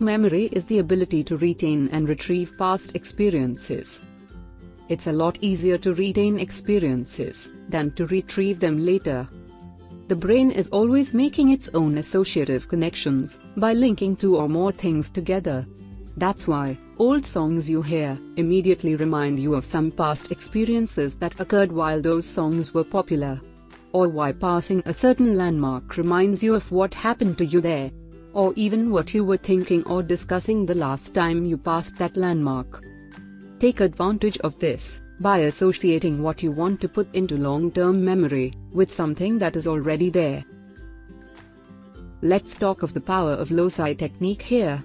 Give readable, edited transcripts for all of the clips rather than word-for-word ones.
Memory is the ability to retain and retrieve past experiences. It's a lot easier to retain experiences than to retrieve them later. The brain is always making its own associative connections by linking two or more things together. That's why old songs you hear immediately remind you of some past experiences that occurred while those songs were popular. Or why passing a certain landmark reminds you of what happened to you there. Or even what you were thinking or discussing the last time you passed that landmark. Take advantage of this by associating what you want to put into long-term memory with something that is already there. Let's talk of the power of loci technique here.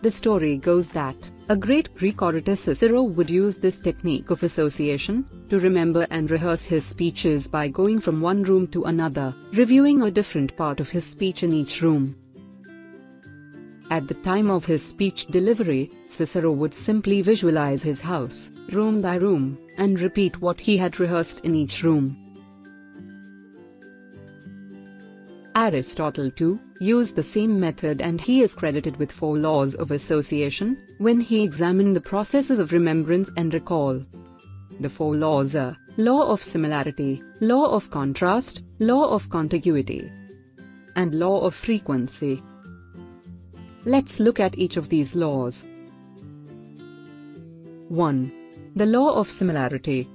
The story goes that a great Greek orator Cicero would use this technique of association to remember and rehearse his speeches by going from one room to another, reviewing a different part of his speech in each room. At the time of his speech delivery, Cicero would simply visualize his house, room by room, and repeat what he had rehearsed in each room. Aristotle too used the same method, and he is credited with 4 laws of association when he examined the processes of remembrance and recall. The 4 laws are law of similarity, law of contrast, law of contiguity, and law of frequency. Let's look at each of these laws. 1. The law of similarity.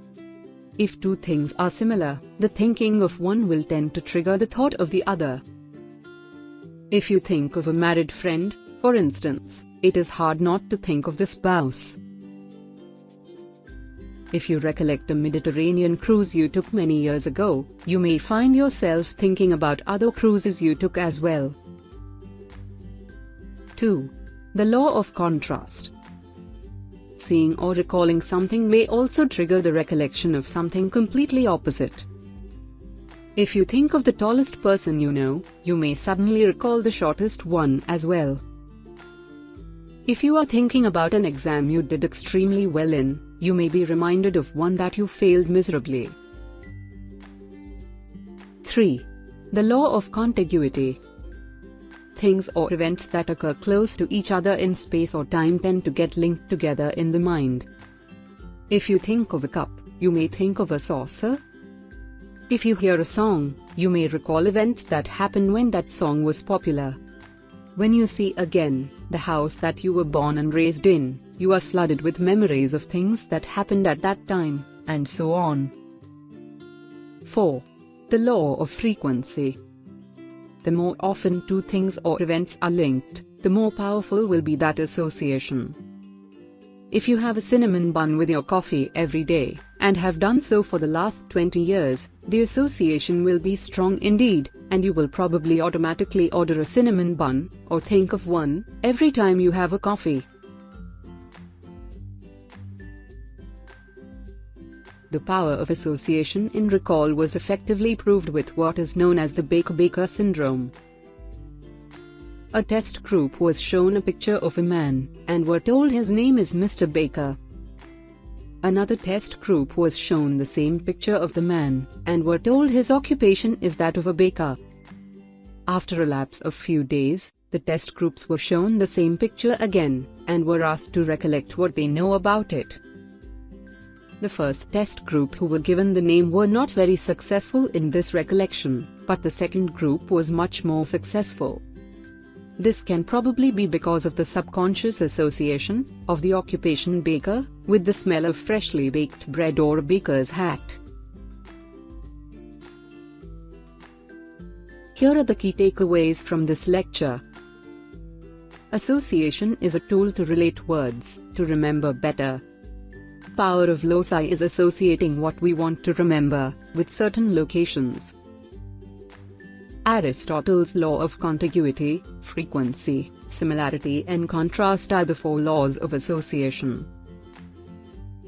If two things are similar, the thinking of one will tend to trigger the thought of the other. If you think of a married friend, for instance, it is hard not to think of the spouse. If you recollect a Mediterranean cruise you took many years ago, you may find yourself thinking about other cruises you took as well. 2. The law of contrast. Seeing or recalling something may also trigger the recollection of something completely opposite. If you think of the tallest person you know, you may suddenly recall the shortest one as well. If you are thinking about an exam you did extremely well in, you may be reminded of one that you failed miserably. 3. The law of contiguity. Things or events that occur close to each other in space or time tend to get linked together in the mind. If you think of a cup, you may think of a saucer. If you hear a song, you may recall events that happened when that song was popular. When you see again the house that you were born and raised in, you are flooded with memories of things that happened at that time, and so on. 4. The law of frequency. The more often two things or events are linked, the more powerful will be that association. If you have a cinnamon bun with your coffee every day, and have done so for the last 20 years, the association will be strong indeed, and you will probably automatically order a cinnamon bun, or think of one, every time you have a coffee. The power of association in recall was effectively proved with what is known as the Baker-Baker syndrome. A test group was shown a picture of a man, and were told his name is Mr. Baker. Another test group was shown the same picture of the man, and were told his occupation is that of a baker. After a lapse of few days, the test groups were shown the same picture again, and were asked to recollect what they know about it. The first test group who were given the name were not very successful in this recollection, but the second group was much more successful. This can probably be because of the subconscious association of the occupation baker with the smell of freshly baked bread or a baker's hat. Here are the key takeaways from this lecture. Association is a tool to relate words, to remember better. Power of loci is associating what we want to remember with certain locations. Aristotle's law of contiguity, frequency, similarity and contrast are the 4 laws of association.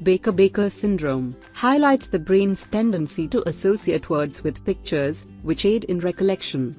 Baker-Baker syndrome highlights the brain's tendency to associate words with pictures, which aid in recollection.